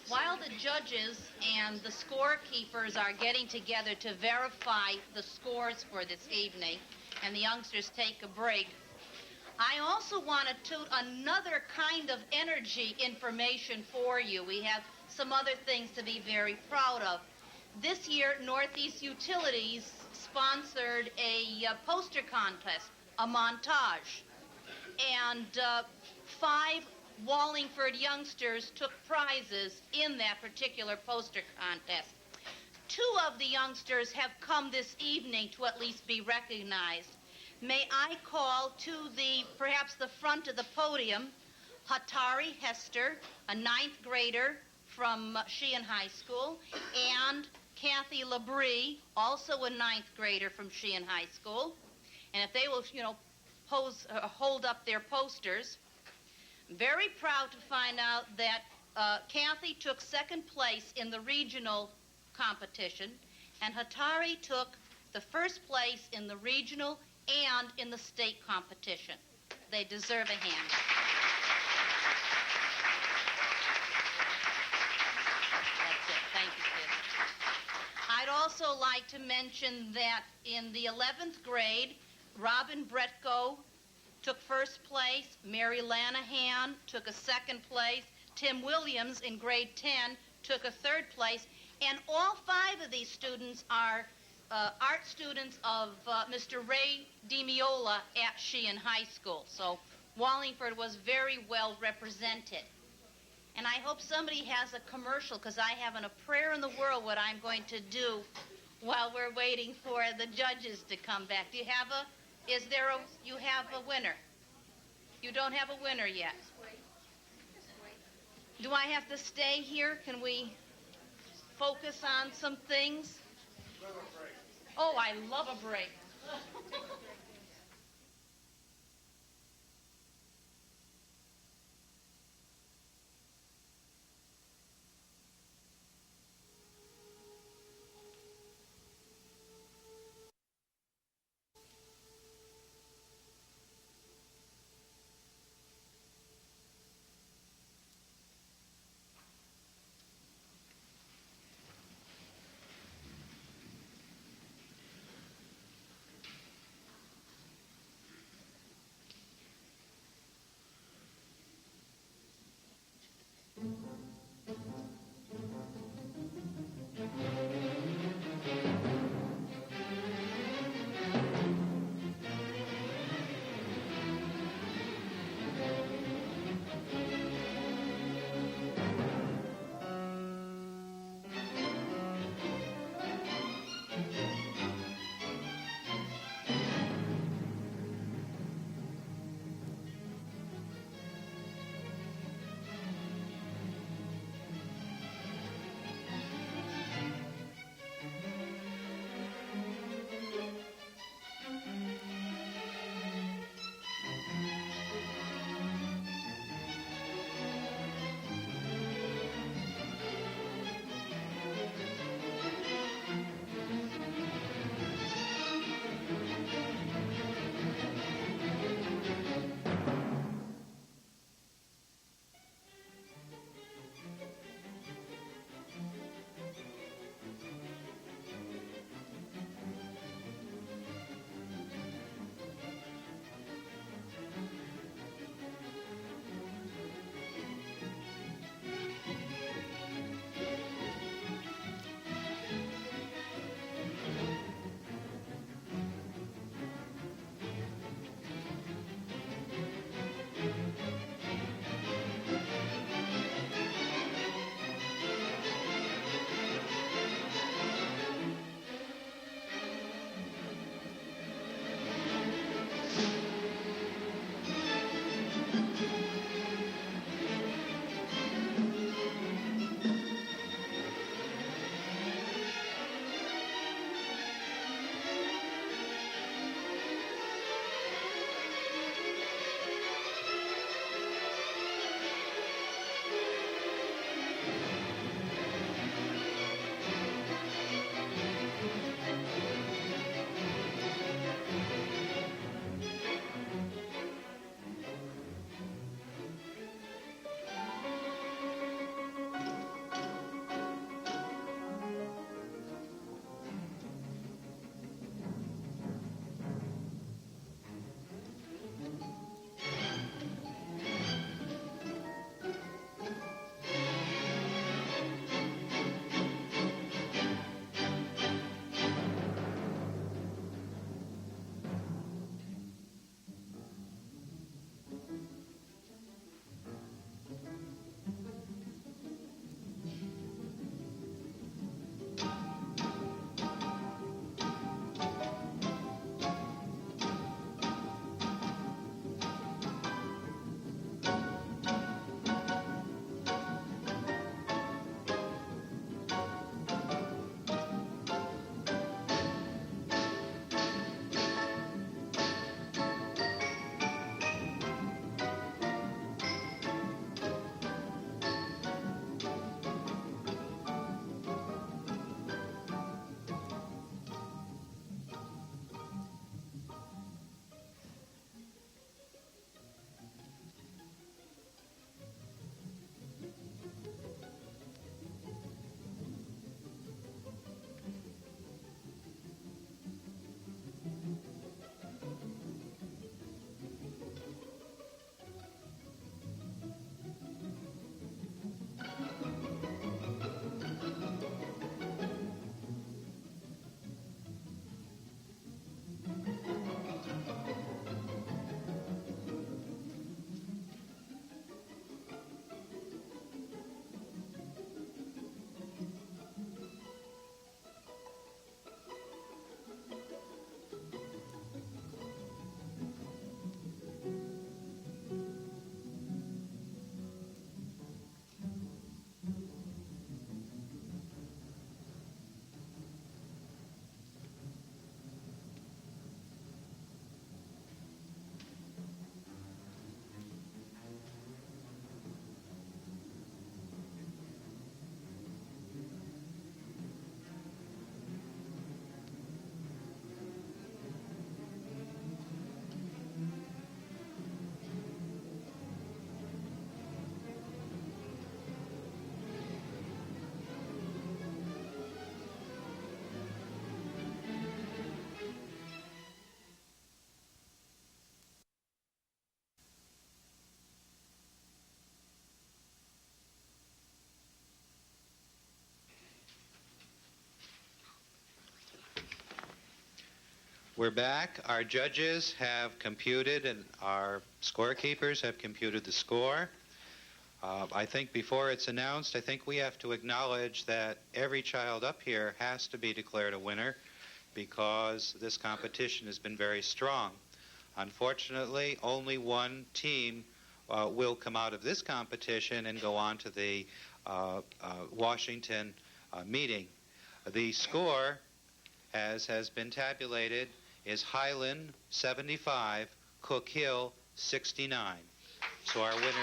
While the judges and the scorekeepers are getting together to verify the scores for this evening, and the youngsters take a break, I also want to toot another kind of energy information for you. We have some other things to be very proud of. This year, Northeast Utilities sponsored a poster contest, a montage, and 5 Wallingford youngsters took prizes in that particular poster contest. 2 of the youngsters have come this evening to at least be recognized. May I call to perhaps the front of the podium, Hatari Hester, a 9th grader from Sheehan High School, and Kathy Labrie, also a 9th grader from Sheehan High School. And if they will, hold up their posters. I'm very proud to find out that Kathy took 2nd place in the regional competition, and Hatari took the 1st place in the regional and in the state competition. They deserve a hand. That's it. Thank you, kids. I'd also like to mention that in the 11th grade, Robin Bretko took 1st place, Mary Lanahan took a 2nd place, Tim Williams in grade 10 took a 3rd place, and all 5 of these students are art students of Mr. Ray DiMiola at Sheehan High School. So Wallingford was very well represented. And I hope somebody has a commercial, because I haven't a prayer in the world what I'm going to do while we're waiting for the judges to come back. Do you have you have a winner? You don't have a winner yet. Do I have to stay here? Can we focus on some things? Oh, I love a break. We're back. Our judges have computed and our scorekeepers have computed the score. I think before it's announced, I think we have to acknowledge that every child up here has to be declared a winner because this competition has been very strong. Unfortunately, only one team will come out of this competition and go on to the Washington meeting. The score, as has been tabulated, is Highland 75, Cook Hill 69. So our winners...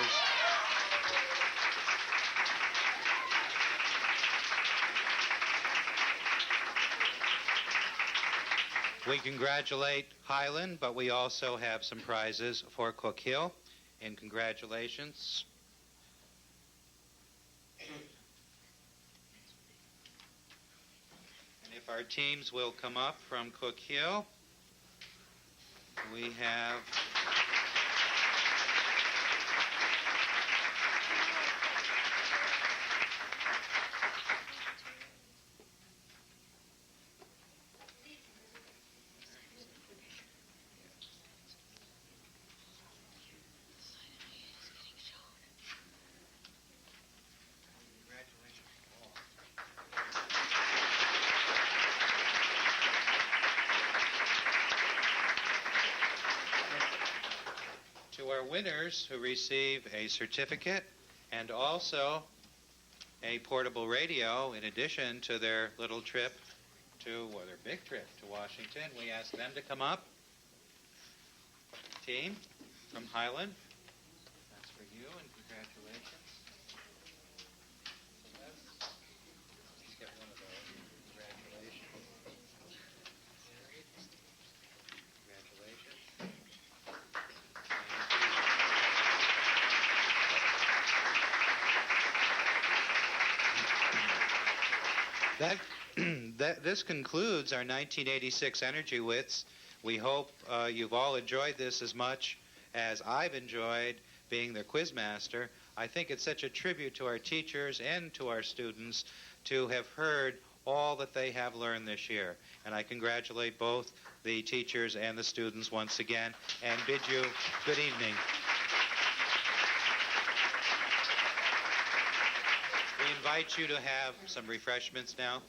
We congratulate Highland, but we also have some prizes for Cook Hill. And congratulations. And if our teams will come up from Cook Hill, we have... To our winners who receive a certificate and also a portable radio in addition to their little trip to, or their big trip to Washington, we ask them to come up. Team from Highland, that's for you and congratulations. Celeste, let's get one of those. Congratulations. Congratulations. This concludes our 1986 Energy Wits. We hope you've all enjoyed this as much as I've enjoyed being their quiz master. I think it's such a tribute to our teachers and to our students to have heard all that they have learned this year. And I congratulate both the teachers and the students once again and bid you good evening. We invite you to have some refreshments now.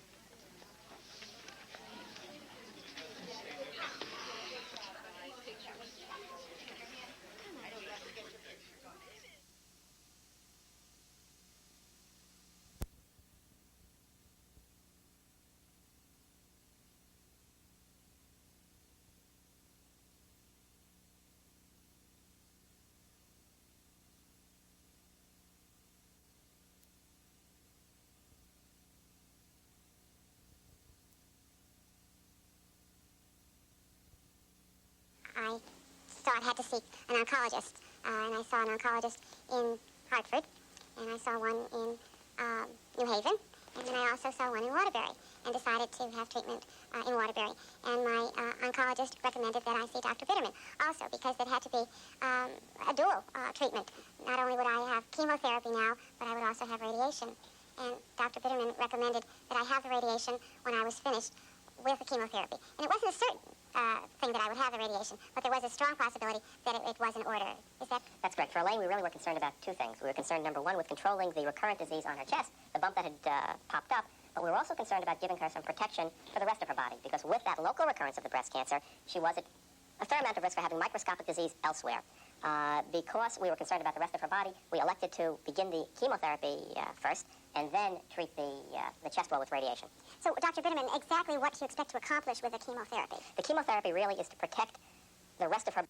I thought I had to seek an oncologist, and I saw an oncologist in Hartford, and I saw one in New Haven, and then I also saw one in Waterbury, and decided to have treatment in Waterbury. And my oncologist recommended that I see Dr. Bitterman also, because it had to be a dual treatment. Not only would I have chemotherapy now, but I would also have radiation. And Dr. Bitterman recommended that I have the radiation when I was finished with the chemotherapy. And it wasn't a certain thing that I would have the radiation, but there was a strong possibility that it was in order. Is that? That's correct. For Elaine, we really were concerned about two things. We were concerned, number one, with controlling the recurrent disease on her chest, the bump that had popped up, but we were also concerned about giving her some protection for the rest of her body, because with that local recurrence of the breast cancer, she was at a fair amount of risk for having microscopic disease elsewhere. Because we were concerned about the rest of her body, we elected to begin the chemotherapy first, and then treat the chest wall with radiation. So, Dr. Bitterman, exactly what do you expect to accomplish with the chemotherapy? The chemotherapy really is to protect the rest of her